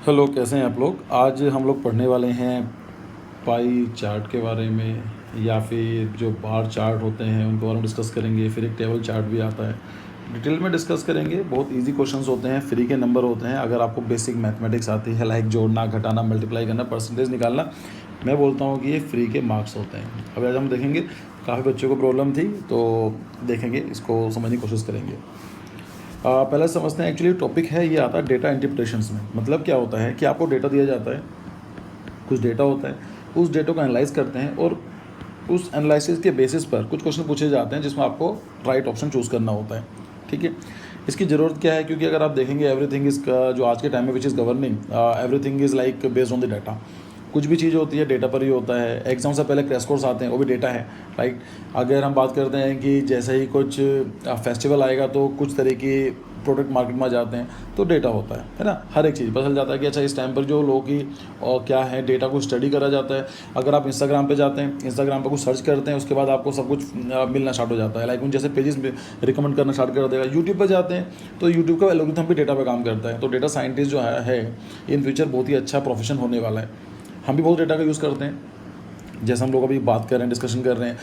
Hello, कैसे हैं आप लोग। आज हम लोग पढ़ने वाले हैं पाई चार्ट के बारे में, या फिर जो बार चार्ट होते हैं उनके बारे में डिस्कस करेंगे। फिर एक टेबल चार्ट भी आता है, डिटेल में डिस्कस करेंगे। बहुत इजी क्वेश्चंस होते हैं, फ्री के नंबर होते हैं। अगर आपको बेसिक मैथमेटिक्स आती है, लाइक जोड़ना, घटाना, मल्टीप्लाई करना, परसेंटेज निकालना, मैं बोलता हूँ कि ये फ्री के मार्क्स होते हैं। अब आज हम देखेंगे, काफ़ी बच्चों को प्रॉब्लम थी तो देखेंगे, इसको समझने की कोशिश करेंगे। पहले समझते हैं। एक्चुअली टॉपिक है, ये आता है डेटा इंटरप्रिटेशंस में। मतलब क्या होता है कि आपको डेटा दिया जाता है, कुछ डेटा होता है, उस डेटा को एनालाइज करते हैं और उस एनालिसिस के बेसिस पर कुछ क्वेश्चन पूछे जाते हैं जिसमें आपको राइट ऑप्शन चूज़ करना होता है। ठीक है, इसकी ज़रूरत क्या है, क्योंकि अगर आप देखेंगे एवरीथिंग इज़ का जो आज के टाइम में which is governing, everything is like based on the data. कुछ भी चीज़ होती है डेटा पर ही होता है। एग्जाम से पहले क्रैश कोर्स आते हैं, वो भी डेटा है, राइट। अगर हम बात करते हैं कि जैसे ही कुछ फेस्टिवल आएगा तो कुछ तरह की प्रोडक्ट मार्केट में जाते हैं, तो डेटा होता है ना। हर एक चीज़ पता चल जाता है कि अच्छा इस टाइम पर जो लोगों की और क्या है, डेटा को स्टडी करा जाता है। अगर आप इंस्टाग्राम पे जाते हैं, इंस्टाग्राम पर कुछ सर्च करते हैं, उसके बाद आपको सब कुछ मिलना स्टार्ट हो जाता है। लाइक उन जैसे पेजेस रिकमेंड करना स्टार्ट कर देगा। यूट्यूब पर जाते हैं तो यूट्यूब का एल्गोरिथम भी डेटा पर काम करता है। तो डेटा साइंटिस्ट जो है इन फ्यूचर बहुत ही अच्छा प्रोफेशन होने वाला है। हम भी बहुत डेटा का यूज़ करते हैं, जैसे हम लोग अभी बात कर रहे हैं, डिस्कशन कर रहे हैं।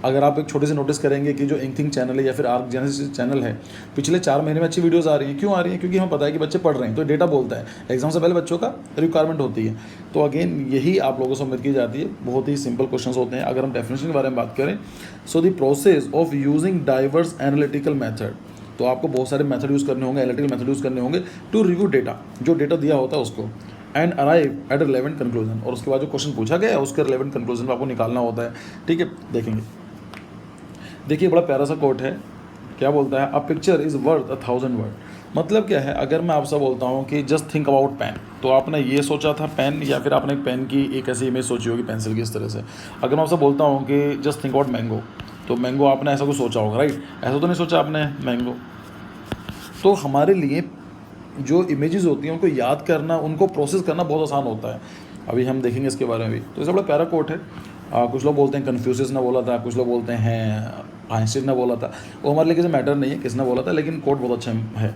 अगर आप एक छोटे से नोटिस करेंगे कि जो इंकथिंग चैनल है या फिर आर्क जेनेसिस चैनल है, पिछले 4 महीने में अच्छी वीडियोस आ रही हैं। क्यों आ रही हैं? क्योंकि हमें पता है कि बच्चे पढ़ रहे हैं, तो डेटा बोलता है। एग्जाम से पहले बच्चों का रिक्वायरमेंट होती है। तो अगेन यही आप लोगों से उम्मीद की जाती है। बहुत ही सिंपल क्वेश्चन होते हैं। अगर हम डेफिनेशन के बारे में बात करें, so the process of using diverse analytical method, तो आपको बहुत सारे मेथड यूज़ करने होंगे, एनालिटिकल मेथड यूज़ करने होंगे टू रिव्यू डेटा, जो डेटा दिया होता है उसको, and arrive at relevant conclusion, और उसके बाद जो क्वेश्चन पूछा गया है उसके रिलेवेंट कंक्लूजन आपको निकालना होता है। ठीक है, देखेंगे। देखिए, बड़ा प्यारा सा कोट है। क्या बोलता है? अ पिक्चर इज़ वर्थ 1,000 वर्ड। मतलब क्या है, अगर मैं आपसे बोलता हूँ कि जस्ट थिंक अबाउट पेन, तो आपने ये सोचा था पेन, या फिर आपने पेन की एक ऐसी इमेज सोची होगी पेंसिल की इस तरह से। अगर मैं आपसे बोलता हूँ कि जस्ट थिंक अबाउट मैंगो, तो मैंगो आपने ऐसा कुछ सोचा होगा, राइट। ऐसा तो नहीं सोचा आपने मैंगो। तो हमारे लिए जो इमेजेस होती हैं उनको याद करना, उनको प्रोसेस करना बहुत आसान होता है। अभी हम देखेंगे इसके बारे में भी। तो इसका बड़ा प्यारा कोट है। कुछ लोग बोलते हैं कन्फ्यूशियस ने बोला था, कुछ लोग बोलते हैं आइंस्टीन ने बोला था। वो हमारे लिए किसी मैटर नहीं है किसने बोला था, लेकिन कोट बहुत अच्छा है।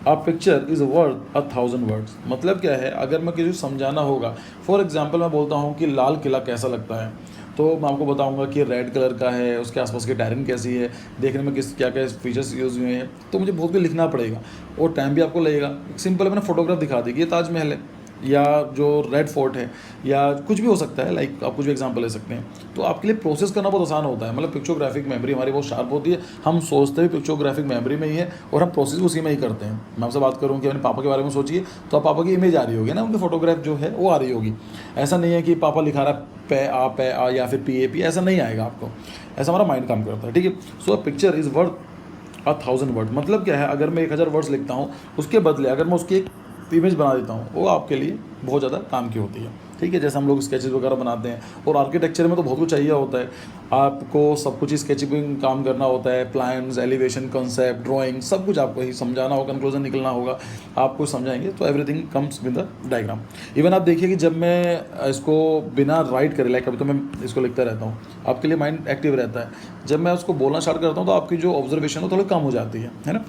अ पिक्चर इज़ वर्थ 1,000 वर्ड्स। मतलब क्या है, अगर मैं किसी को समझाना होगा, फॉर एग्जाम्पल मैं बोलता हूँ कि लाल किला कैसा लगता है, तो मैं आपको बताऊंगा कि रेड कलर का है, उसके आसपास की टायरिंग कैसी है, देखने में किस क्या क्या फीचर्स यूज़ हुए हैं, तो मुझे बहुत कुछ लिखना पड़ेगा और टाइम भी आपको लगेगा। सिंपल मैंने फोटोग्राफ दिखा दी कि ये ताजमहल है, या जो रेड फोर्ट है, या कुछ भी हो सकता है। लाइक आप कुछ भी एग्जांपल ले सकते हैं। तो आपके लिए प्रोसेस करना बहुत आसान होता है। मतलब पिक्चोग्राफिक मेमोरी हमारी बहुत शार्प होती है। हम सोचते भी पिक्चोग्राफिक मेमोरी में ही है और हम प्रोसेस भी उसी में ही करते हैं। मैं आपसे बात करूँ कि अपने पापा के बारे में सोचिए, तो आप पापा की इमेज आ रही होगी ना, उनकी फोटोग्राफ जो है वो आ रही होगी। ऐसा नहीं है कि पापा लिखा रहा पे आ या फिर PAP, ऐसा नहीं आएगा आपको। ऐसा हमारा माइंड काम करता है। ठीक है, so a picture is worth 1,000 word. मतलब क्या है, अगर मैं 1,000 वर्ड्स लिखता हूँ, उसके बदले अगर मैं उसकी एक इमेज बना देता हूँ, वो आपके लिए बहुत ज़्यादा काम की होती है। ठीक है, जैसे हम लोग स्केचेस वगैरह बनाते हैं, और आर्किटेक्चर में तो बहुत कुछ चाहिए होता है। आपको सब कुछ ही स्केचिंग काम करना होता है। प्लान्स, एलिवेशन, कॉन्सेप्ट, ड्राइंग, सब कुछ आपको ही समझाना होगा, कंक्लूजन निकलना होगा। आपको समझाएंगे तो everything comes with the diagram. Even आप देखिए कि जब मैं इसको बिना राइट करे, लाइक अभी तो मैं इसको लिखता रहता हूँ, आपके लिए माइंड एक्टिव रहता है। जब मैं उसको बोलना स्टार्ट करता हूँ तो आपकी जो ऑब्जर्वेशन है थोड़ी कम हो जाती है ना।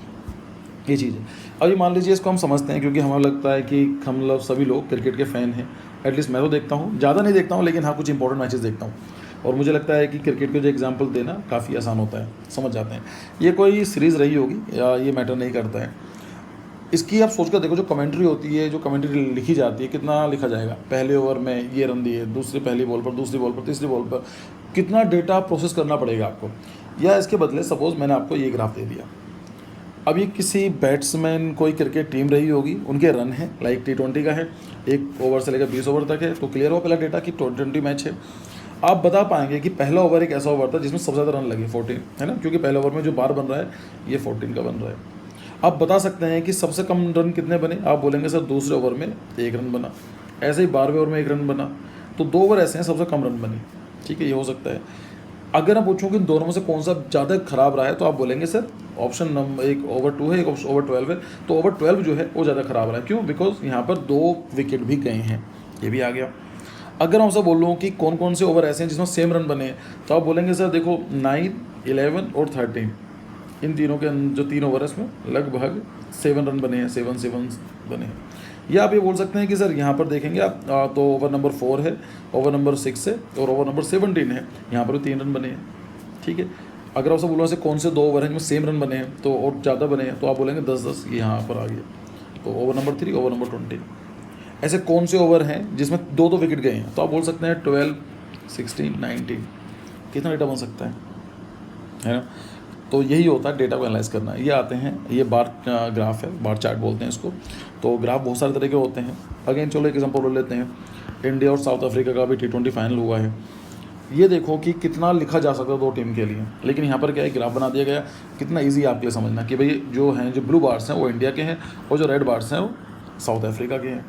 ये चीज़ है। अभी मान लीजिए, इसको हम समझते हैं, क्योंकि हमें लगता है कि हम लोग सभी लोग क्रिकेट के फ़ैन हैं। एटलीस्ट मैं तो देखता हूँ, ज़्यादा नहीं देखता हूँ, लेकिन हाँ कुछ इंपॉर्टेंट मैचेस देखता हूँ। और मुझे लगता है कि क्रिकेट के जो एग्जांपल देना काफ़ी आसान होता है, समझ जाते हैं। ये कोई सीरीज़ रही होगी या ये मैटर नहीं करता है। इसकी आप सोच कर देखो, जो कमेंट्री होती है, जो कमेंट्री लिखी जाती है, कितना लिखा जाएगा। पहले ओवर में ये रन दिए, दूसरी पहली बॉल पर, दूसरी बॉल पर, तीसरी बॉल पर, कितना डेटा प्रोसेस करना पड़ेगा आपको। या इसके बदले सपोज़ मैंने आपको ये ग्राफ दे दिया। अब ये किसी बैट्समैन, कोई क्रिकेट टीम रही होगी, उनके रन है, लाइक T20 का है, 1 ओवर से लेकर 20 ओवर तक है, तो क्लियर हो पहला डेटा कि T20 मैच है। आप बता पाएंगे कि पहला ओवर एक ऐसा ओवर था जिसमें सबसे ज़्यादा रन लगे, 14, है ना, क्योंकि पहले ओवर में जो बार बन रहा है ये 14 का बन रहा है। आप बता सकते हैं कि सबसे कम रन कितने बने, आप बोलेंगे सर दूसरे ओवर में 1 रन बना। ऐसे ही 12वें ओवर में 1 रन बना। तो 2 ओवर ऐसे हैं सबसे कम रन बने। ठीक है, ये हो सकता है। अगर मैं पूछूं कि इन दोनों में से कौन सा ज़्यादा खराब रहा है, तो आप बोलेंगे सर ऑप्शन नंबर 1 ओवर 2 है, एक ओवर 12 है। तो ओवर 12 जो है वो ज़्यादा खराब रहा है। क्यों? बिकॉज यहाँ पर 2 विकेट भी गए हैं, ये भी आ गया। अगर मैं आपसे बोलूँ कि कौन कौन से ओवर ऐसे हैं जिसमें सेम रन बने हैं, तो आप बोलेंगे सर देखो 9, 11 और 13, इन तीनों के जो 3 ओवर है इसमें लगभग 7 रन बने हैं, 7 बने हैं। या आप ये बोल सकते हैं कि सर यहाँ पर देखेंगे आप तो ओवर नंबर 4 है, ओवर नंबर 6 है और ओवर नंबर 17 है, यहाँ पर भी 3 रन बने हैं। ठीक है, अगर आपसे बोलो ऐसे कौन से 2 ओवर हैं जिसमें सेम रन बने हैं तो और ज़्यादा बने हैं, तो आप बोलेंगे 10-10 यहाँ पर आ गया, तो ओवर नंबर 3, ओवर नंबर 20। ऐसे कौन से ओवर हैं जिसमें 2-2 विकेट गए हैं, तो आप बोल सकते हैं 12, 16, 19। कितना डेटा बन सकता है ना। तो यही होता है डेटा को एनालाइज करना। ये आते हैं, ये बार ग्राफ है, बार चार्ट बोलते हैं इसको। तो ग्राफ बहुत सारे तरह के होते हैं। अगेन चलो एक एग्जांपल ले लेते हैं, इंडिया और साउथ अफ्रीका का भी T20 फाइनल हुआ है। ये देखो कि कितना लिखा जा सकता है 2 टीम के लिए, लेकिन यहाँ पर क्या है, ग्राफ बना दिया गया। कितना ईजी आपके लिए समझना कि भाई जो हैं, जो ब्लू बार्स हैं वो इंडिया के हैं और जो रेड बार्स हैं वो साउथ अफ्रीका के हैं।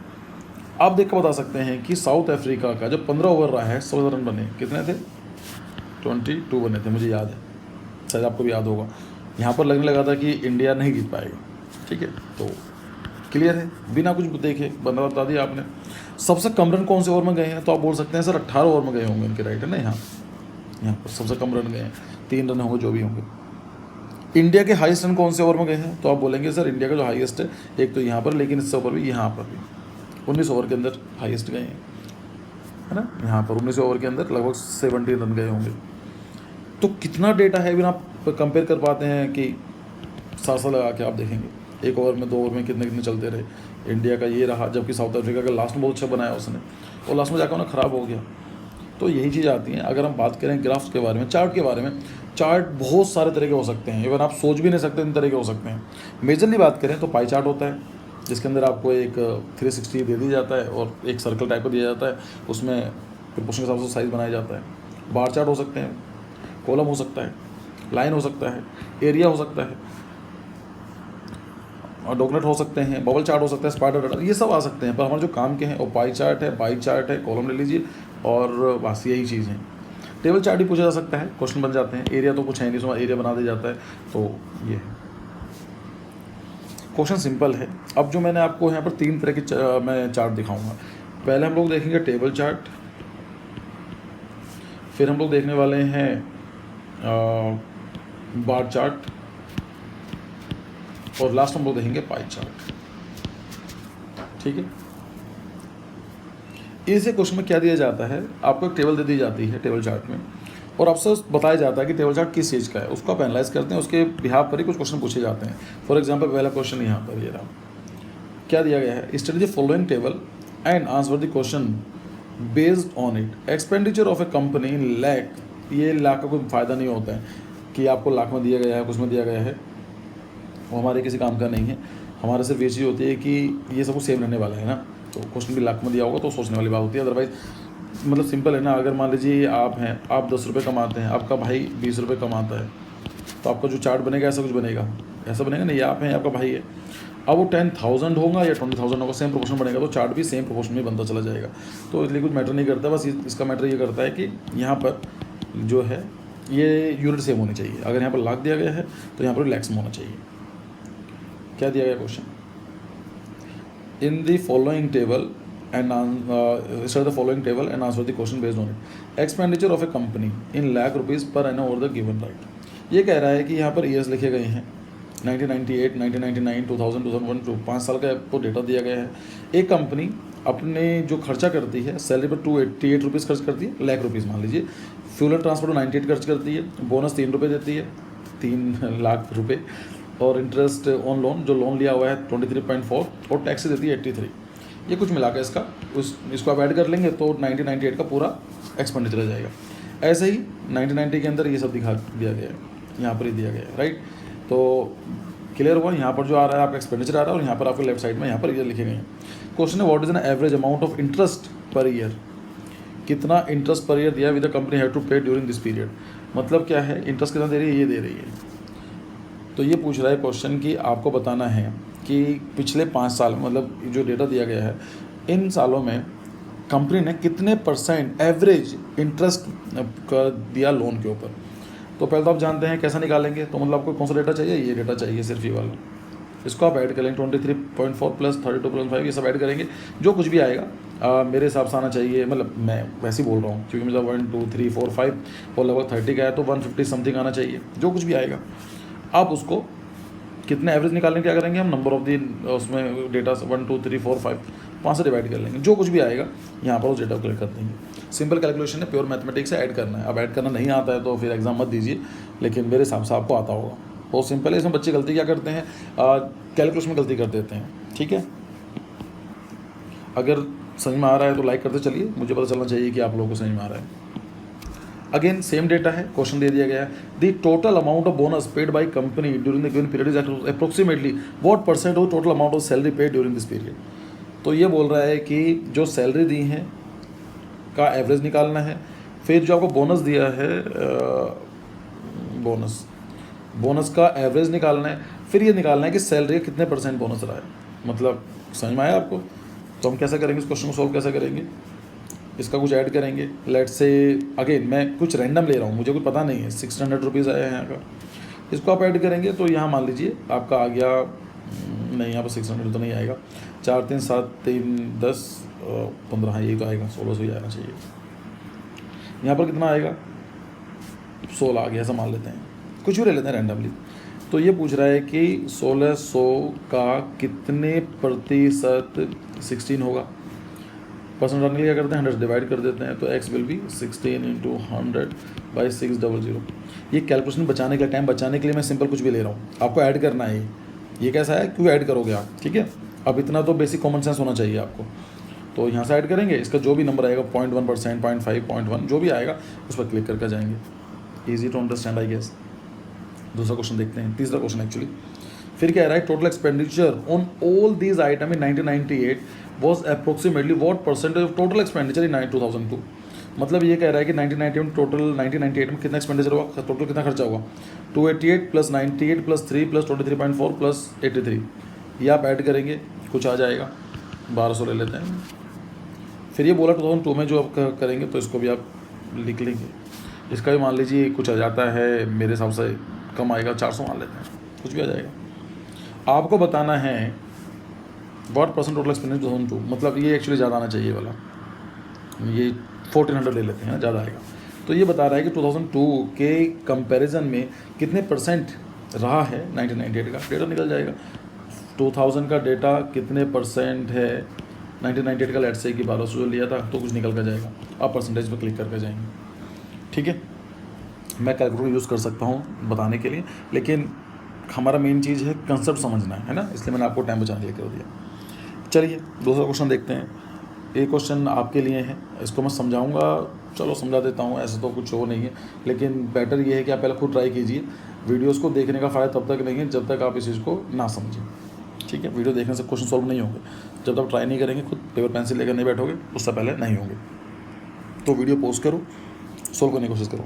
आप देख कर बता सकते हैं कि साउथ अफ्रीका का जब 15 ओवर रहा है 100 रन बने, कितने थे, 22 बने थे, मुझे याद है, शायद आपको भी याद होगा। यहाँ पर लगने लगा था कि इंडिया नहीं जीत पाएगा। ठीक है, तो क्लियर है, बिना कुछ देखे बंदा बता दिया आपने। सबसे कम रन कौन से ओवर में गए हैं, तो आप बोल सकते हैं सर 18 ओवर में गए होंगे इनके, राइट है ना। यहाँ पर सबसे कम रन गए हैं, 3 रन होंगे जो भी होंगे। इंडिया के हाईएस्ट रन कौन से ओवर में गए हैं, तो आप बोलेंगे सर इंडिया का जो हाईएस्ट है एक तो यहाँ पर, लेकिन इससे ऊपर भी यहाँ पर भी 19 ओवर के अंदर हाईएस्ट गए हैं, है ना। यहाँ पर 19 ओवर के अंदर लगभग 70 रन गए होंगे। तो कितना डेटा है, बिना आप कंपेयर कर पाते हैं कि साथ लगा के आप देखेंगे 1 ओवर में 2 ओवर में कितने कितने चलते रहे। इंडिया का ये रहा, जबकि साउथ अफ्रीका का लास्ट में बहुत अच्छा बनाया उसने, और लास्ट में जाकर उन्हें ख़राब हो गया। तो यही चीज़ आती है। अगर हम बात करें ग्राफ्स के बारे में, चार्ट के बारे में, चार्ट बहुत सारे तरह के हो सकते हैं, इवन आप सोच भी नहीं सकते इन तरह के हो सकते हैं। मेजरली बात करें तो पाई चार्ट होता है, जिसके अंदर आपको एक 360 दे दी जाता है और एक सर्कल टाइप का दिया जाता है, उसमें प्रोपोर्शन के हिसाब से साइज़ बनाया जाता है। बार चार्ट हो सकते हैं, कॉलम हो सकता है, लाइन हो सकता है, एरिया हो सकता है, और डॉगनेट हो सकते हैं, बबल चार्ट हो सकता है, स्पाइडर चार्ट, ये सब आ सकते हैं। पर हमारे जो काम के हैं वो पाई चार्ट है, बाई चार्ट है, कॉलम ले लीजिए, और बस यही चीज़ है। टेबल चार्ट भी पूछा जा सकता है, क्वेश्चन बन जाते हैं। एरिया तो कुछ है नहीं, उसमें एरिया बना दिया जाता है। तो ये है, क्वेश्चन सिंपल है। अब जो मैंने आपको यहाँ पर 3 तरह के मैं चार्ट दिखाऊंगा। पहले हम लोग देखेंगे टेबल चार्ट, फिर हम लोग देखने वाले हैं बार चार्ट, और लास्ट हम लोग देखेंगे पाई चार्ट। ठीक है, इस क्वेश्चन में क्या दिया जाता है, आपको एक टेबल दे दी जाती है टेबल चार्ट में, और आपसे बताया जाता है कि टेबल चार्ट किस चीज़ का है। उसको आप एनालाइज करते हैं, उसके बिहाफ पर ही कुछ क्वेश्चन पूछे जाते हैं। फॉर एग्जांपल पहला क्वेश्चन यहाँ पर ये रहा, क्या दिया गया है, study the following table and answer the question based on it. Expenditure of A company इन लाख, ये लाख का कोई फ़ायदा नहीं होता है कि आपको लाख में दिया गया है, कुछ में दिया गया है, वो हमारे किसी काम का नहीं है। हमारे सिर्फ ये चीज़ होती है कि ये सब कुछ सेम रहने वाला है ना। तो क्वेश्चन भी लाख में दिया होगा तो सोचने वाली बात होती है। अदरवाइज मतलब सिंपल है ना, अगर मान लीजिए आप हैं, आप 10 रुपये कमाते हैं, आपका भाई 20 रुपये कमाता है, तो आपका जो चार्ट बनेगा ऐसा कुछ बनेगा, ऐसा बनेगा नहीं। आप हैं, आपका भाई है, अब वो 10,000 होगा या 20,000 होगा, सेम प्रोपोर्शन बनेगा, तो चार्ट भी सेम प्रोपोर्शन में बनता चला जाएगा। तो इसलिए कुछ मैटर नहीं करता। बस इसका मैटर ये करता है कि यहाँ पर जो है ये यूनिट सेम होनी चाहिए। अगर यहाँ पर लाख दिया गया है तो यहाँ पर लैक्स में होना चाहिए। क्या दिया गया question, in the following table and study the following table and answer the question based on it. Expenditure of A company in lakh rupees per annum over the given right. ये कह रहा है कि यहाँ पर ईयर्स लिखे गए हैं 1998, 1999, 2000, 2001, 5 साल का आपको डेटा दिया गया है। एक कंपनी अपने जो खर्चा करती है, सैलरी पर 288 रुपीज़ खर्च करती है, लाख रुपीज़ मान लीजिए। फ्यूल एंड ट्रांसपोर्ट 98 खर्च करती है, बोनस 3 रुपये देती है, 3 लाख रुपये, और इंटरेस्ट ऑन लोन, जो लोन लिया हुआ है 23.4, और टैक्स देती है 83। ये कुछ मिला के इसको आप ऐड कर लेंगे तो 1998 का पूरा एक्सपेंडिचर आ जाएगा। ऐसे ही 1990 के अंदर ये सब दिखा दिया गया है, यहाँ पर ही दिया गया है, राइट। तो क्लियर हुआ, यहाँ पर जो आ रहा है आपका एक्सपेंडिचर आ रहा है, और यहाँ पर आपके लेफ्ट साइड में यहाँ पर ये लिखे गए हैं। क्वेश्चन है, what is an average amount of interest per year. कितना इंटरेस्ट पर ईयर दिया with the company have to pay during this period. मतलब क्या है, इंटरेस्ट कितना दे रही है, ये दे रही है। तो ये पूछ रहा है क्वेश्चन कि आपको बताना है कि पिछले 5 साल, मतलब जो डेटा दिया गया है, इन सालों में कंपनी ने कितने % एवरेज इंटरेस्ट कर दिया लोन के ऊपर। तो पहले तो आप जानते हैं कैसा निकालेंगे, तो मतलब आपको कौन सा डेटा चाहिए, ये डेटा चाहिए, सिर्फ ये वाला। इसको आप ऐड करेंगे 23.4 प्लस 32.5, ये सब ऐड करेंगे, जो कुछ भी आएगा मेरे हिसाब से आना चाहिए। मतलब मैं वैसे ही बोल रहा हूँ क्योंकि मतलब 1 2 3 4 5 और लगभग 30 का है, तो 150 समथिंग आना चाहिए, जो कुछ भी आएगा। आप उसको कितने एवरेज निकालने क्या करेंगे हम, नंबर ऑफ दी उसमें डेटा 1 2 3 4 5 5 से डिवाइड कर लेंगे, जो कुछ भी आएगा यहाँ पर उस डेटा को कलेक्ट कर देंगे। सिंपल कैलकुलेशन है, प्योर मैथमेटिक्स से ऐड करना है। अब ऐड करना नहीं आता है तो फिर एग्जाम मत दीजिए, लेकिन मेरे हिसाब से आपको आता होगा। बहुत सिंपल है। इसमें बच्चे गलती क्या करते हैं, कैलकुलेशन में गलती कर देते हैं। ठीक है, अगर समझ में आ रहा है तो लाइक करते चलिए, मुझे पता चलना चाहिए कि आप लोगों को समझ में आ रहा है। अगेन सेम डेटा है, क्वेश्चन दे दिया गया है, the total amount of bonus paid by company during the given period is approximately what percent of total amount of salary paid during this period. तो ये बोल रहा है कि जो सैलरी दी है का एवरेज निकालना है, फिर जो आपको बोनस दिया है बोनस का एवरेज निकालना है, फिर ये निकालना है कि सैलरी का कितने परसेंट बोनस रहा है। मतलब समझ में आया आपको। तो हम कैसा करेंगे इस क्वेश्चन को सॉल्व कैसा करेंगे, इसका कुछ ऐड करेंगे। लेट से अगेन मैं कुछ रैंडम ले रहा हूँ, मुझे कुछ पता नहीं है, 600 रुपीज़ आया है यहाँ का, इसको आप ऐड करेंगे तो यहाँ मान लीजिए आपका आ गया, नहीं यहाँ पर 600 तो नहीं आएगा, 4 3 7 3 10 15, हाँ यही तो आएगा, 1600 ही आना चाहिए। यहाँ पर कितना आएगा, 16 आ गया, ऐसा मान लेते हैं, कुछ भी ले लेते हैं रैंडमली। तो ये पूछ रहा है कि 1600 का कितने प्रतिशत 16 होगा। परसेंट डालने के लिए क्या करते हैं, 100 डिवाइड कर देते हैं, तो x विल बी 16 × 100/600। ये कैलकुलेशन बचाने के लिए, टाइम बचाने के लिए मैं सिंपल कुछ भी ले रहा हूँ, आपको ऐड करना है। ये कैसा है, क्यों ऐड करोगे आप, ठीक है। अब इतना तो बेसिक कॉमन सेंस होना चाहिए आपको। तो यहाँ से ऐड करेंगे, इसका जो भी नंबर आएगा 0.1%, 0.5, 0.1 जो भी आएगा उस पर क्लिक करके जाएंगे। Easy to understand I guess. दूसरा क्वेश्चन देखते हैं, तीसरा क्वेश्चन एक्चुअली। फिर क्या है, total expenditure on all these item in 1998 was approximately what percentage of total expenditure in 2002। मतलब ये कह रहा है कि 1998 में कितना एक्सपेंडिचर हुआ, टोटल कितना खर्चा हुआ, 288 + 98 + 3 + 23.4 + 83। ये आप ऐड करेंगे, कुछ आ जाएगा, 1200 ले लेते हैं। फिर ये बोला 2002 में जो आप करेंगे, तो इसको भी आप लिख लेंगे। इसका भी मान लीजिए कुछ आ जाता है, मेरे हिसाब से कम आएगा, 400 मान लेते हैं, कुछ भी आ जाएगा। आपको बताना है व्हाट परसेंट टोटल एक्सपेंडिचर 2002, मतलब ये एक्चुअली ज़्यादा आना चाहिए वाला, ये 1400 ले लेते हैं, ज़्यादा आएगा। तो ये बता रहा है कि 2002 के कंपैरिजन में कितने परसेंट रहा है 1998 का, डेटा निकल जाएगा। 2000 का डेटा कितने परसेंट है 1998 का, लेट से कि 1200 जो लिया था, तो कुछ निकल कर जाएगा। आप परसेंटेज पर क्लिक करके जाएंगे, ठीक है। मैं कैलकुलेटर यूज़ कर सकता हूँ बताने के लिए, लेकिन हमारा मेन चीज़ है कंसेप्ट समझना है ना, इसलिए मैंने आपको टाइम बचाने के लिए कर दिया। चलिए दूसरा क्वेश्चन देखते हैं। ये क्वेश्चन आपके लिए है, इसको मैं समझाऊंगा, चलो समझा देता हूँ, ऐसा तो कुछ हो नहीं है, लेकिन बेटर ये है कि आप पहले खुद ट्राई कीजिए। वीडियोस को देखने का फ़ायदा तब तक नहीं है जब तक आप इस चीज़ को ना समझें, ठीक है। वीडियो देखने से क्वेश्चन सॉल्व नहीं होंगे, जब तक ट्राई नहीं करेंगे, खुद पेपर पेंसिल लेकर नहीं बैठोगे, उससे पहले नहीं होंगे। तो वीडियो पॉज करो, सॉल्व करने की कोशिश करो।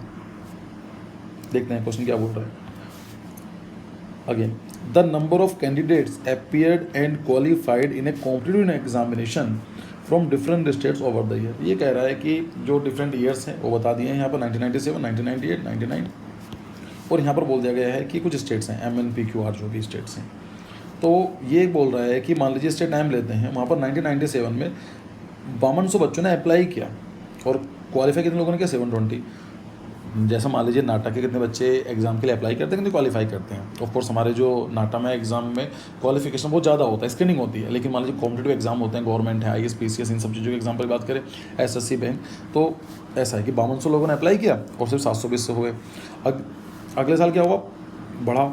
देखते हैं क्वेश्चन क्या बोल रहा है। Again, the number of candidates appeared and qualified in A competitive examination from different states over the year. ये कह रहा है कि जो डिफरेंट ईयर्स हैं वो बता दिए हैं यहाँ पर, 1997, 1998, 99, और यहाँ पर बोल दिया गया है कि कुछ स्टेट्स हैं MNPQR जो भी स्टेट्स हैं। तो ये बोल रहा है कि मान लीजिए स्टेट टाइम लेते हैं, वहाँ पर 1997 में 5200 बच्चों ने अप्लाई किया और क्वालिफाई कितने लोगों ने किया, 720। जैसा मान लीजिए नाटा के कितने बच्चे एग्ज़ाम के लिए अप्लाई करते हैं, कितने क्वालिफाई करते हैं। ऑफ कोर्स हमारे जो नाटा में एग्ज़ाम में क्वालिफिकेशन बहुत ज़्यादा होता है, स्क्रीनिंग होती है, लेकिन मान लीजिए कॉम्पिटिटिव एग्जाम होते हैं, गवर्नमेंट है, IAS PCS, इन सब चीज़ों के एग्जाम पर बात करें, SSC बैंक, तो ऐसा है कि 5200 लोगों ने अप्लाई किया और सिर्फ 720 से हुए। अगले साल क्या हुआ, बढ़ा,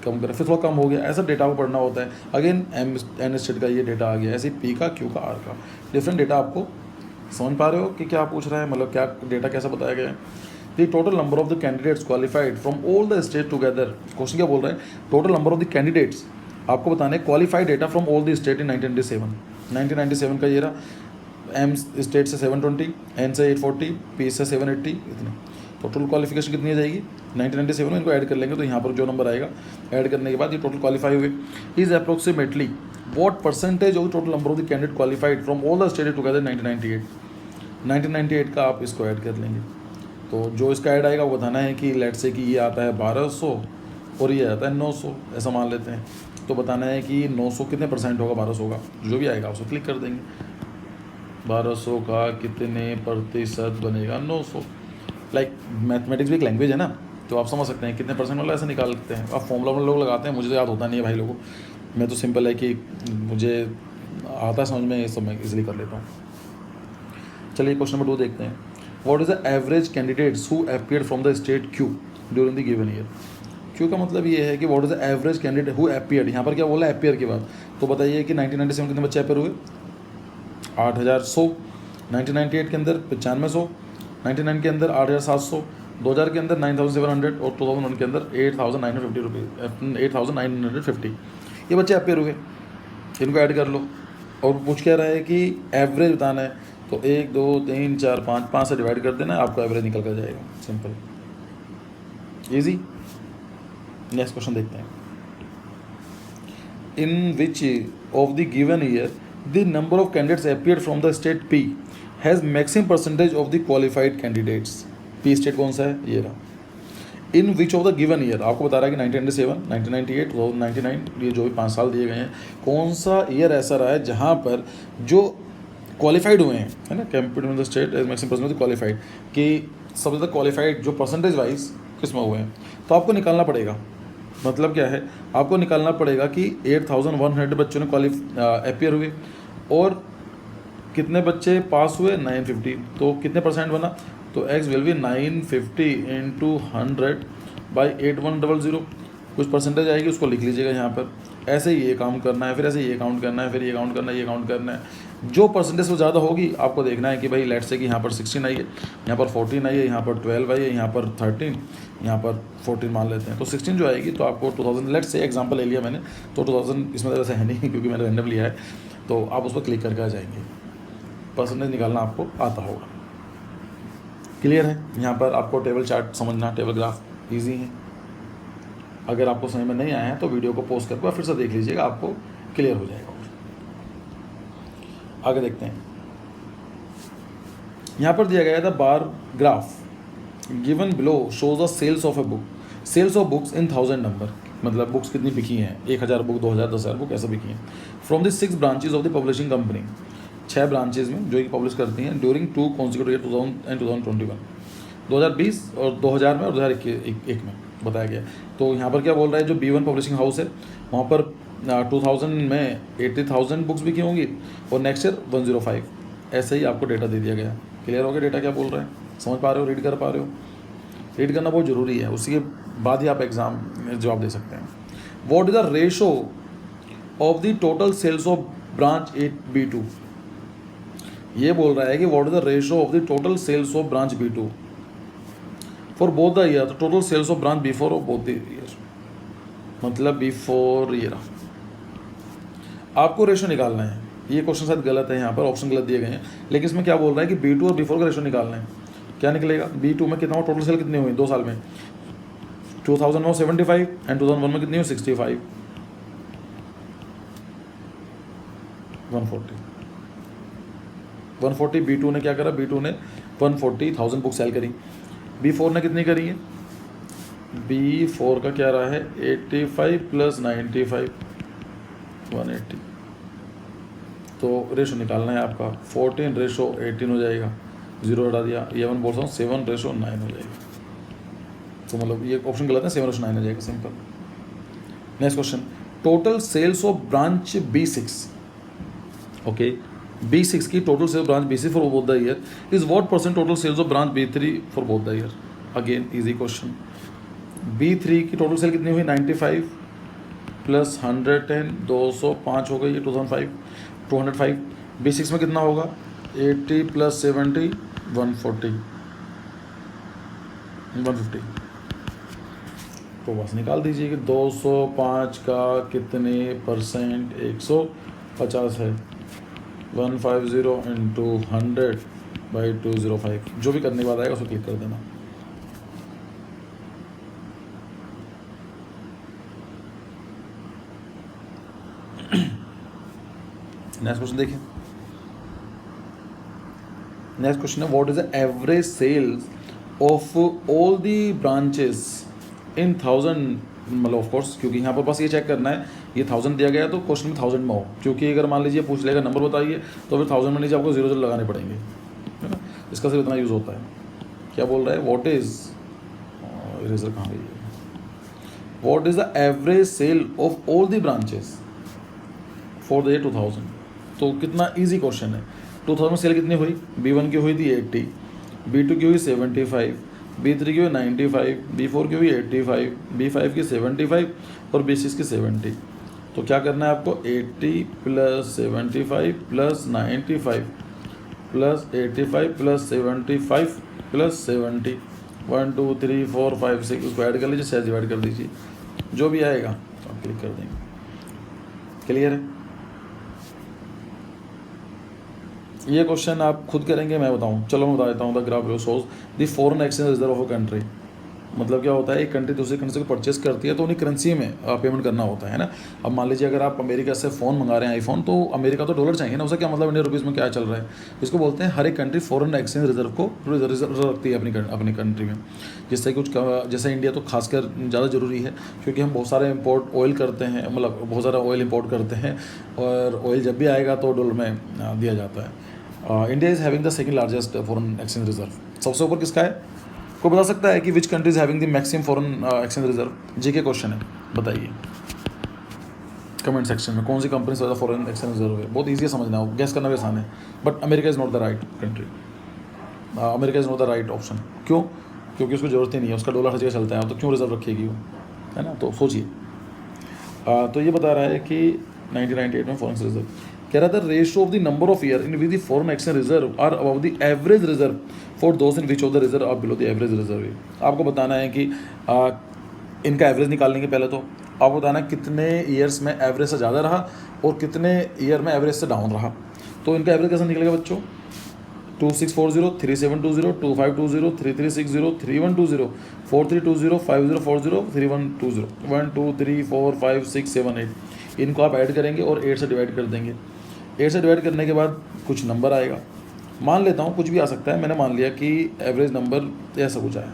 कम करें, फिर थोड़ा कम हो गया, ऐसा डेटा को पढ़ना होता है। अगेन N स्टेट का ये डेटा आ गया, ऐसे P का, Q का, R का, डिफरेंट डेटा। आपको समझ पा रहे हो कि क्या पूछ रहा है, मतलब क्या डेटा कैसा बताया गया है। The total number of the candidates qualified from all the states together, question क्या बोल रहा है, total number of the candidates आपको बताना है, qualified data from all the state in 1997 का ये रहा। M स्टेट से 720, N से 840, P से 780, इतने टोटल क्वालिफिकेशन कितनी आ जाएगी 1997 में। इनको ऐड कर लेंगे तो यहाँ पर जो नंबर आएगा, ऐड करने के बाद ये टोटल क्वालिफाई हुए। Is approximately what percentage of total number of the candidate qualified from all the state together 1998 का आप इसको ऐड कर लेंगे। तो जो इसका ऐड आएगा वो बताना है कि लेट से कि ये आता है 1200 और ये आता है 900, ऐसा मान लेते हैं। तो बताना है कि 900 कितने परसेंट होगा 1200 का, जो भी आएगा उसको क्लिक कर देंगे। 1200 का कितने प्रतिशत बनेगा, 900। लाइक मैथमेटिक्स भी एक लैंग्वेज है ना, तो आप समझ सकते हैं कितने परसेंट वाला ऐसे निकालते हैं। आप फॉर्मूला लोग लगाते हैं, मुझे तो याद होता नहीं है भाई लोगों, मैं तो सिंपल है कि मुझे आता है समझ में, ये सब मैं ईजिली कर लेता हूँ। चलिए क्वेश्चन नंबर 2 देखते हैं। What is the average candidates who appeared from the state Q during the given year. Q का मतलब ये है कि what is the average candidate who appeared, यहाँ पर क्या बोला अपीयर के बाद, तो बताइए कि 1997 कितने बच्चे अपीयर हुए, 8100, 1998 के अंदर 9500, 99 के अंदर 8700, 2000 के अंदर 9700 और 2001 के अंदर 8950 ये बच्चे अपीयर हुए। इनको ऐड कर लो और पूछ क्या रहा है कि एवरेज बताना है, तो 1 2 3 4 5 से डिवाइड कर देना, आपको एवरेज निकल कर जाएगा, सिंपल इजी। नेक्स्ट क्वेश्चन देखते हैं। In which of the given year the number of candidates appeared from the state P has maximum percentage of the qualified candidates. P state कौन सा है, ये रहा। In which of the given year, आपको बता रहा है कि 1997, 1998, 2099, ये जो भी 5 साल दिए गए हैं, कौन सा ईयर ऐसा रहा है जहाँ पर जो क्वालिफाइड हुए हैं, है ना, candidate in the state has maximum percentage qualified, कि सबसे ज़्यादा क्वालिफाइड जो परसेंटेज वाइज किस में हुए हैं, तो आपको निकालना पड़ेगा। मतलब क्या है, आपको निकालना पड़ेगा कि 8100 बच्चों ने अपीयर हुए और कितने बच्चे पास हुए, 950, तो कितने परसेंट बना, तो x will be 950 into 100 by 8100, कुछ परसेंटेज आएगी, उसको लिख लीजिएगा यहाँ पर। ऐसे ही ये काउंट करना है, फिर ऐसे ये काउंट करना है, फिर ये काउंट करना है, ये काउंट करना है। जो परसेंटेज वो ज़्यादा होगी आपको देखना है कि भाई लेट्स से कि यहाँ पर 16 आई है, यहाँ पर 14 आई है, यहाँ पर 12 आई है, यहाँ पर 13, यहाँ पर 14 मान लेते हैं, तो 16 जो आएगी तो आपको 2000, लेट्स से एग्जांपल ले लिया मैंने, तो 2000 इसमें वैसे है नहीं क्योंकि मैंने रैंडम लिया है, तो आप उस पर क्लिक करके आ जाएंगे, परसेंटेज निकालना आपको आता होगा। क्लियर है। यहाँ पर आपको टेबल चार्ट समझना, टेबल ग्राफ ईजी है। अगर आपको समझ में नहीं आया है तो वीडियो को पॉज करके फिर से देख लीजिएगा, आपको क्लियर हो जाएगा। आगे देखते हैं। यहाँ पर दिया गया था bar graph given below shows the sales of a book, sales of books in 1000 number, मतलब बुक्स कितनी बिकी हैं, 1000 बुक, 2000, 10,000 बुक ऐसा बिकी हैं, from the 6 branches of the publishing company, 6 branches में जो कि पब्लिश करती हैं, ड्यूरिंग 2 कॉन्सिक्यूटिव ईयर 2000 एंड 2021, 2020 और 2000 में और 2001 में बताया गया। तो यहाँ पर क्या बोल रहा है, जो B1 पब्लिशिंग हाउस है वहाँ पर 2000 में 80,000 बुक्स बिकी होंगी और नेक्स्ट ईयर 105, ऐसे ही आपको डेटा दे दिया गया। क्लियर हो गया डेटा क्या बोल रहा है, समझ पा रहे हो, रीड कर पा रहे हो। रीड करना बहुत ज़रूरी है, उसके बाद ही आप एग्ज़ाम में जवाब दे सकते हैं। What is the ratio of the total sales of branch 8B2, ये बोल रहा है कि what is the ratio of the total sales of branch B2 for both the year, तो total sales of branch B4 of both the year, मतलब B4 year. आपको ratio निकालना है। ये क्वेश्चन शायद गलत है, यहाँ पर ऑप्शन गलत दिए गए हैं, लेकिन इसमें क्या बोल रहा है कि B2 और B4 का रेशो निकालना है। क्या निकलेगा, B2 में कितना हो, टोटल सेल कितनी हुई 2 साल में, 2000 में 75 एंड 2001 में कितनी हुई 65, 140 B2 ने क्या करा, B2 ने 140,000 बुक सेल करी। B4 ने कितनी करी है, B4 का क्या रहा है 85 प्लस 95 180, तो रेशो निकालना है आपका 14:18 हो जाएगा, 0 हटा दिया, ये मैं बोल रहा हूँ 7:9 हो जाएगा, तो मतलब ये ऑप्शन गलत है, 7:9 हो जाएगा, simple. Next question, total sales of branch B6, okay, B6 की total sales branch B6 for both the year is what percent total sales of branch B3 for both the year. Again easy question. B3 की total sale कितनी हुई 95 plus 110, 205 हो गई, 2005 205। B6 में कितना होगा 80 plus 70 140 150, तो बस निकाल दीजिए कि 205 का कितने परसेंट 150 है, 150 इंटू 100 बाई 205, जो भी करने के बाद आएगा उसको क्लिक कर देना। नेक्स्ट क्वेश्चन देखिए। नेक्स्ट क्वेश्चन है what is the average sales of all the branches in 1000, मतलब ऑफ कोर्स क्योंकि यहाँ पर बस ये चेक करना है, ये 1000 दिया गया तो क्वेश्चन में 1000 में हो, क्योंकि अगर मान लीजिए पूछ लेगा नंबर बताइए तो फिर 1000 में नीचे आपको 0 लगाने पड़ेंगे, है ना, इसका सिर्फ इतना यूज़ होता है। क्या बोल रहा है, व्हाट इज़ इरेजर कहाँ गई है? What is the average sale of all the branches for the year 2000? तो कितना इजी क्वेश्चन है। 2000 में सेल कितनी हुई? B1 की हुई थी 80, B2 की हुई 75, B3 की हुई 95, B4 की हुई 85, B5 की 75 और B6 की 70। तो क्या करना है आपको? 80 + 75 + 95 + 85 + 75 + 70, 1 2 3 4 5 6, उसको ऐड कर लीजिए, 6 डिवाइड कर दीजिए, जो भी आएगा तो आप क्लिक कर देंगे। क्लियर है? ये क्वेश्चन आप खुद करेंगे, मैं बताऊं? चलो मैं बता देता हूँ। The graph shows the foreign exchange reserve of a country. मतलब क्या होता है, एक कंट्री दूसरी कंट्री से परचेस करती है तो उन्हीं करेंसी में पेमेंट करना होता है ना। अब मान लीजिए अगर आप अमेरिका से फ़ोन मंगा रहे हैं, आईफोन, तो अमेरिका तो डॉलर चाहिए ना, उसका क्या मतलब इंडियन रुपीज़ में क्या चल रहा है। इसको बोलते हैं हर एक कंट्री फॉरेन एक्सचेंज रिजर्व को रिजर्व रखती है अपनी कंट्री में। जिससे कुछ जैसे इंडिया तो खासकर ज़्यादा ज़रूरी है, क्योंकि हम बहुत सारे इम्पोर्ट ऑयल करते हैं, मतलब बहुत सारा ऑयल इम्पोर्ट करते हैं, और ऑयल जब भी आएगा तो डॉलर में दिया जाता है। India is having the second largest foreign exchange reserve. सबसे ऊपर किसका है? को बता सकता है कि which country is having the maximum foreign exchange reserve? GK question है, बताइए कमेंट सेक्शन में। कौन सी कंपनी से ज़्यादा फॉरेन एक्सचेंज रिजर्व है? बहुत ईजी है समझना, हो गैस करना भी आसान है। But America is not the right country. America is not the right option. क्यों? क्योंकि उसको ज़रूरत ही नहीं है, उसका डॉलर हर जगह चलता है, तो क्यों रिजर्व रखेगी वो, है ना? तो सोचिए। तो ये बता रहा है कि 1998 में फॉरेन रिजर्व कह रहा था, ratio of the number of year in which the foreign exchange reserve are above the average reserve for those in which of the reserve are below the average reserve. आपको बताना है कि इनका average निकाल लेंगे पहले। तो आपको बताना है कितने ईयर्स में एवरेज से ज़्यादा रहा और कितने ईयर में एवरेज से डाउन रहा। तो इनका एवरेज कैसे निकलेगा बच्चों? 2640, 3720, 2520, 3360, 3120, 4320, 5040, 3120, 1 2 3 4 5 6 7 8। इनको आप ऐड करेंगे और 8 से डिवाइड कर देंगे। 8 से डिवाइड करने के बाद कुछ नंबर आएगा। मान लेता हूँ कुछ भी आ सकता है, मैंने मान लिया कि एवरेज नंबर ऐसा कुछ आया,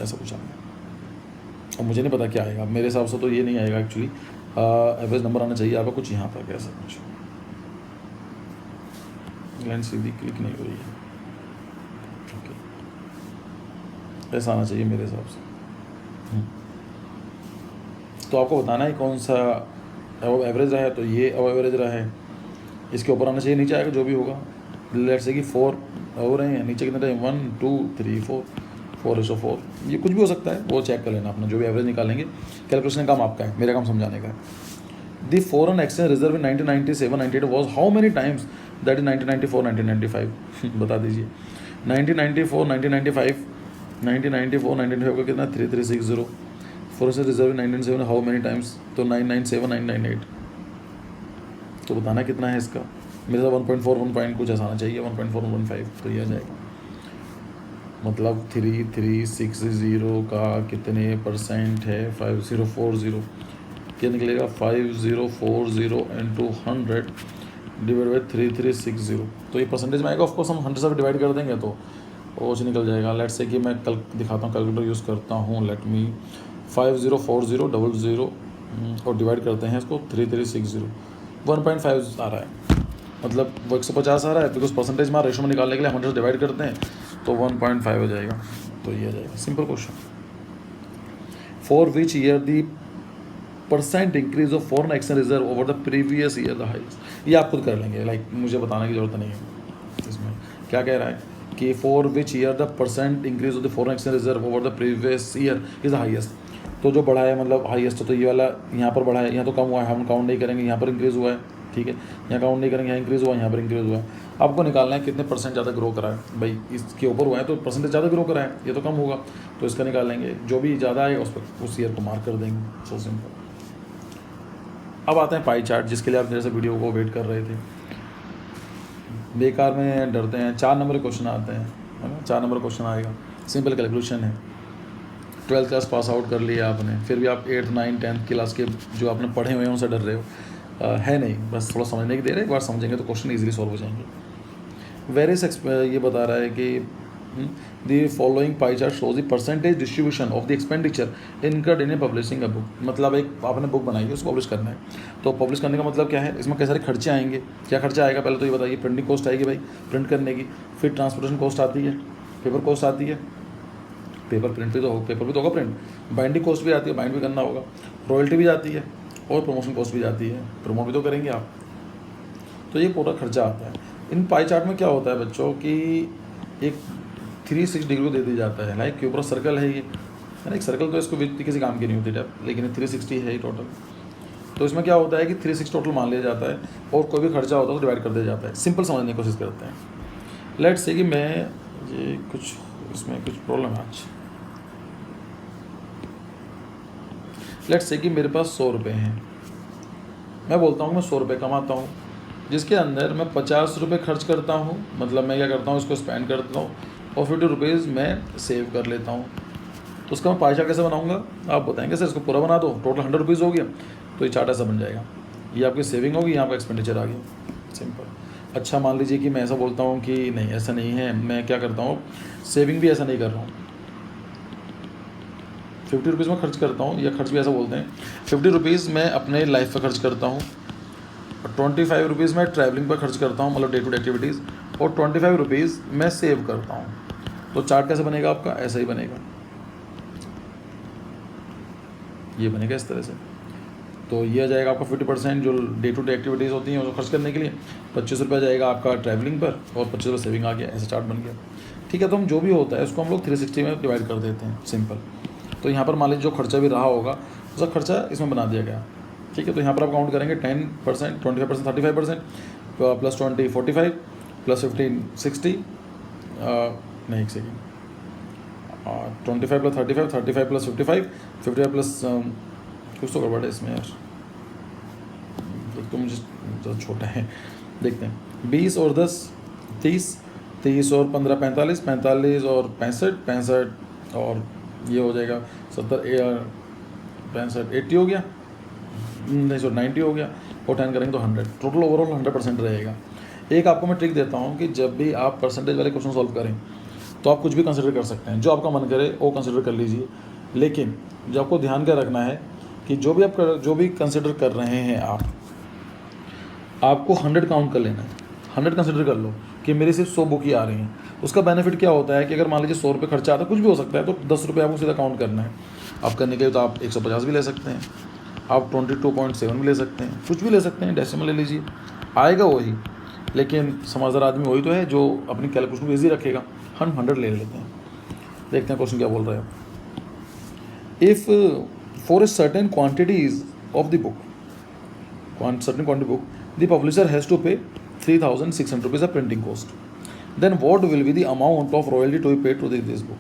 ऐसा कुछ आया। और मुझे नहीं पता क्या आएगा, मेरे हिसाब से तो ये नहीं आएगा एक्चुअली। एवरेज नंबर आना चाहिए आपका कुछ यहाँ तक, ऐसा कुछ। लाइन सीधी क्लिक नहीं हो रही है, ऐसा आना चाहिए मेरे हिसाब से। तो आपको बताना है कौन सा अब एवरेज रहा है, तो ये अब एवरेज रहा है, इसके ऊपर आना चाहिए, नीचे आएगा जो भी होगा। लेट्स से कि 4 हो रहे हैं, नीचे कितने टाइम 1 2 3 4 4:4, ये कुछ भी हो सकता है, वो चेक कर लेना अपना। जो भी एवरेज निकालेंगे, कैलकुलेशन का काम आपका है, मेरा काम समझाने का है। The foreign exchange reserve in 1997-98 was how many times? That is 1994-1995। बता दीजिए। 1994-1995 1994-1995 का कितना? 3360। Foreign reserve 1997 how many times? तो 997998। तो बताना कितना है इसका। मेरे साथ 1.4 1 पॉइंट कुछ ऐसा आना चाहिए, 1.4 1.5, तो ये आ जाएगा। मतलब 3360 का कितने परसेंट है? 5040। क्या निकलेगा? 5040 × 100 डिवाइड बाई 3360। तो ये परसेंटेज में आएगा। ऑफकोर्स हम 100 से डिवाइड कर देंगे तो वो निकल जाएगा। लेट्स से कि मैं कल दिखाता हूँ, कैलकुलेटर यूज़ करता हूँ। लेट मी 504000 और डिवाइड करते हैं इसको 3360, 1.5 आ रहा है। मतलब वो 150 आ रहा है, बिकॉज परसेंटेज में रेशो में निकालने के लिए 100 से डिवाइड करते हैं तो 1.5 हो जाएगा। तो ये आ जाएगा। Simple question. For which year the % increase of foreign exchange reserve over the previous year the highest? ये आप खुद कर लेंगे, लाइक मुझे बताने की जरूरत नहीं है। इसमें क्या कह रहा है कि for which year the % increase of the foreign exchange reserve over the previous year is the highest. तो जो बढ़ा है, मतलब हाईएस्ट, तो ये वाला यहाँ पर बढ़ा है, यहाँ तो कम हुआ है, हम काउंट नहीं करेंगे। यहाँ पर इंक्रीज़ हुआ है, ठीक है, यहाँ काउंट नहीं करेंगे, यहाँ इंक्रीज़ हुआ है, यहाँ पर इंक्रीज़ हुआ है। आपको निकालना है कितने % ज़्यादा ग्रो करा है। भाई इसके ऊपर हुआ है तो परसेंटेज ज़्यादा ग्रो करा है, ये तो कम होगा, तो इसका निकालेंगे। जो भी ज़्यादा आएगा उस पर उस ईयर को मार्क कर देंगे। So simple. अब आते हैं पाई चार्ट, जिसके लिए आप मेरे से वीडियो को वेट कर रहे थे। बेकार में डरते हैं। 4 नंबर क्वेश्चन आते हैं, है ना? 4 नंबर क्वेश्चन आएगा। सिंपल कैलकुलेशन है। 12th क्लास पास आउट कर लिया आपने, फिर भी आप 8th 9th 10th क्लास के जो आपने पढ़े हुए हैं उनसे डर रहे हो। है नहीं, बस थोड़ा समझने की देर है। एक बार समझेंगे तो क्वेश्चन इजीली सॉल्व हो जाएंगे। वेरियस ये बता रहा है कि the following pie chart shows the percentage distribution of the expenditure incurred in publishing a book. मतलब एक आपने बुक बनाई है, उसको पब्लिश करना है। तो पब्लिश करने का मतलब क्या है? इसमें कई सारे खर्चे आएंगे। क्या खर्चा आएगा पहले तो ये बताइए। प्रिंटिंग कॉस्ट आएगी भाई, प्रिंट करने की, फिर ट्रांसपोर्टेशन कॉस्ट आती है, पेपर कॉस्ट आती है, पेपर प्रिंट भी तो हो, पेपर भी तो होगा प्रिंट, बाइंडिंग कॉस्ट भी आती है, बाइंड भी करना होगा, रॉयल्टी भी जाती है और प्रमोशन कॉस्ट भी जाती है, प्रमोट भी तो करेंगे आप, तो ये पूरा खर्चा आता है। इन पाई चार्ट में क्या होता है बच्चों कि एक 360 डिग्री को दे दिया जाता है, लाइक के ऊपर सर्कल है ये है ना, एक सर्कल तो इसको किसी काम की नहीं होती टैप, लेकिन 360 है ये टोटल। तो इसमें क्या होता है कि 360 टोटल मान लिया जाता है और कोई भी खर्चा होता है तो डिवाइड कर दिया जाता है। सिंपल समझने की कोशिश करते हैं। लेट्स से कि मैं ये कुछ इसमें कुछ प्रॉब्लम है आज। लेट्स से कि मेरे पास 100 रुपये हैं, मैं बोलता हूँ मैं 100 रुपये कमाता हूँ, जिसके अंदर मैं 50 रुपये खर्च करता हूँ, मतलब मैं क्या करता हूँ इसको स्पेंड करता हूँ और 50 रुपीज़ मैं सेव कर लेता हूँ। तो उसका मैं पाई चार्ट कैसे बनाऊँगा, आप बताएंगे सर इसको पूरा बना दो, टोटल 100 रुपीज़ हो गया, तो ये चार्ट ऐसा बन जाएगा। ये आपकी सेविंग होगी, यहाँ आपका एक्सपेंडिचर आ गया, सिंपल। अच्छा मान लीजिए कि मैं ऐसा बोलता हूँ कि नहीं ऐसा नहीं है, मैं क्या करता हूँ सेविंग भी ऐसा नहीं कर रहा हूँ, 50 रुपीज़ में खर्च करता हूँ, या खर्च भी ऐसा बोलते हैं 50 रुपीज़ मैं अपने लाइफ पर खर्च करता हूँ, और 25 रुपीज़ मैं ट्रैवलिंग पर खर्च करता हूँ, मतलब डे टू डे एक्टिविटीज़, और 25 रुपीज़ मैं सेव करता हूँ। तो चार्ट कैसे बनेगा आपका, ऐसा ही बनेगा, ये बनेगा इस तरह से। तो ये आ जाएगा आपका 50% जो डे टू डे एक्टिविटीज़ होती हैं उसको खर्च करने के लिए, 25 रुपये जाएगा आपका ट्रैवलिंग पर और 25 रुपये सेविंग आ गया, ऐसा चार्ट बन गया। ठीक है, तो हम जो भी होता है उसको हम लोग 360 में डिवाइड कर देते हैं, सिंपल। तो यहाँ पर मान लीजिए जो खर्चा भी रहा होगा उसका खर्चा इसमें बना दिया गया। ठीक है, तो यहाँ पर आप काउंट करेंगे 10%, 25%, 35%, प्लस 20 45, प्लस 15 60, नहीं एक सेकेंड, 25 प्लस 35, 35 प्लस 55, 55 प्लस कुछ तो गड़बड़ है इसमें यार, एक तो मुझे ज़्यादा छोटा है, देखते हैं। 20 और 10 30, 30 और 15 45, 45 और 65 65, और ये हो जाएगा 70 65 80 हो गया, नहीं सो 90 हो गया, और 10 करेंगे तो 100, टोटल ओवरऑल 100% रहेगा। एक आपको मैं ट्रिक देता हूँ कि जब भी आप परसेंटेज वाले क्वेश्चन सॉल्व करें तो आप कुछ भी कंसिडर कर सकते हैं, जो आपका मन करे वो कंसिडर कर लीजिए, लेकिन जो आपको ध्यान क्या रखना है कि जो भी कंसिडर कर रहे हैं आपको 100 काउंट कर लेना है, 100 कंसिडर कर लो कि मेरी सिर्फ 100 बुक ही आ रही हैं। उसका बेनिफिट क्या होता है कि अगर मान लीजिए 100 रुपये खर्चा आता है, कुछ भी हो सकता है, तो 10 रुपये आपको सीधा काउंट करना है। आप करने के लिए तो आप 150 भी ले सकते हैं, आप 22.7 भी ले सकते हैं, कुछ भी ले सकते हैं, डेसिमल ले लीजिए, आएगा वही। लेकिन समझदार आदमी वही तो है जो अपनी कैलकुलेशन को ईजी रखेगा। हम 100 ले लेते हैं, देखते हैं क्वेश्चन क्या बोल रहे हैं। If for a certain quantities of the book, certain quantity book, the publisher has to pay 3,600 rupees of printing cost. Then what will be the amount of royalty to be paid to this book?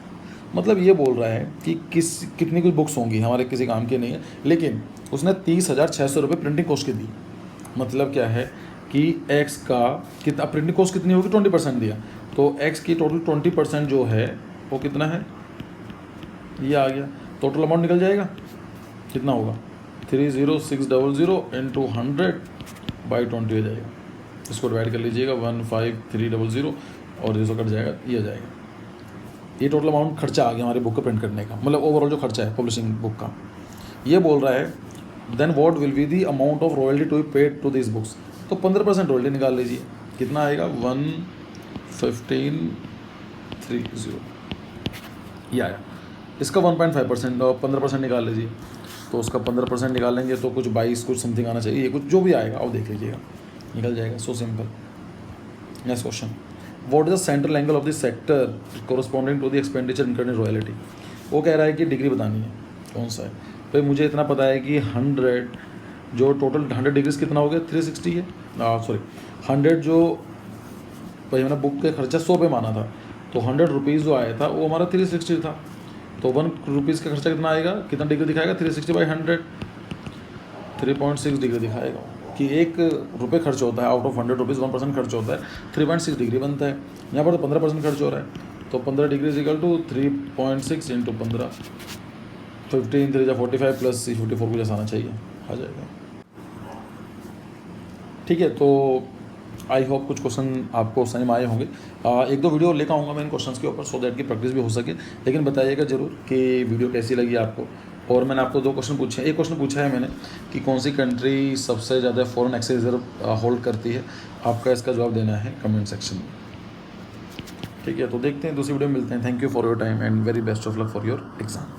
मतलब ये बोल रहा है कि कितनी कुछ books होंगी हमारे किसी काम की नहीं है, लेकिन उसने 30,600 रुपये प्रिंटिंग कॉस्ट की दी। मतलब क्या है कि एक्स का कितना प्रिंटिंग कॉस्ट कितनी होगी, 20% दिया, तो एक्स की टोटल 20% जो है वो कितना है, ये आ गया, टोटल अमाउंट निकल जाएगा, कितना होगा 30600 इंटू 100/20 हो जाएगा। इसको डिवाइड कर लीजिएगा 15300 और 200 कट जाएगा, ये आ जाएगा। ये टोटल अमाउंट खर्चा आ गया हमारे बुक को प्रिंट करने का, मतलब ओवरऑल जो खर्चा है पब्लिशिंग बुक का। ये बोल रहा है then what will be the amount of royalty to be paid to this books. तो 15% रॉयल्टी निकाल लीजिए, कितना आएगा 11530, ये आया। इसका 1.5% और 15% निकाल लीजिए, तो उसका 15% निकालेंगे तो कुछ 22 कुछ समथिंग आना चाहिए, कुछ जो भी आएगा आप देख लीजिएगा, निकल जाएगा। So simple. Next question, what is the central angle of the sector corresponding to the expenditure incurred in royalty. वो कह रहा है कि डिग्री बतानी है, कौन सा है। तो मुझे इतना पता है कि 100 जो टोटल 100 डिग्रीज कितना हो गया 360 है, सॉरी 100 जो भाई मैंने बुक का खर्चा 100 पे माना था, तो 100 रुपीज़ जो आया था वो हमारा 360 था, तो 1 रुपीज़ का खर्चा कितना आएगा, कितना डिग्री दिखाएगा 360/100, 3.6 डिग्री दिखाएगा कि 1 रुपये खर्च होता है, आउट ऑफ 100 रुपीज़ 1% खर्च होता है, 3.6 डिग्री बनता है। यहाँ पर तो 15% खर्च हो रहा है, तो 15 degree equal to 3.6 into 15, 15 3 45 plus 54 को जैसा आना चाहिए, आ जाएगा। ठीक है, तो आई होप कुछ क्वेश्चन आपको समझ में आए होंगे। एक दो वीडियो लेकर आऊँगा मैं इन क्वेश्चंस के ऊपर, सो दैट की प्रैक्टिस भी हो सके। लेकिन बताइएगा ज़रूर कि वीडियो कैसी लगी आपको। और मैंने आपको 2 क्वेश्चन पूछे हैं। एक क्वेश्चन पूछा है मैंने कि कौन सी कंट्री सबसे ज़्यादा फॉरेन एक्सचेंज रिजर्व होल्ड करती है। आपका इसका जवाब देना है कमेंट सेक्शन में। ठीक है, तो देखते हैं दूसरी वीडियो में मिलते हैं। Thank you for your time and very best of luck for your exam.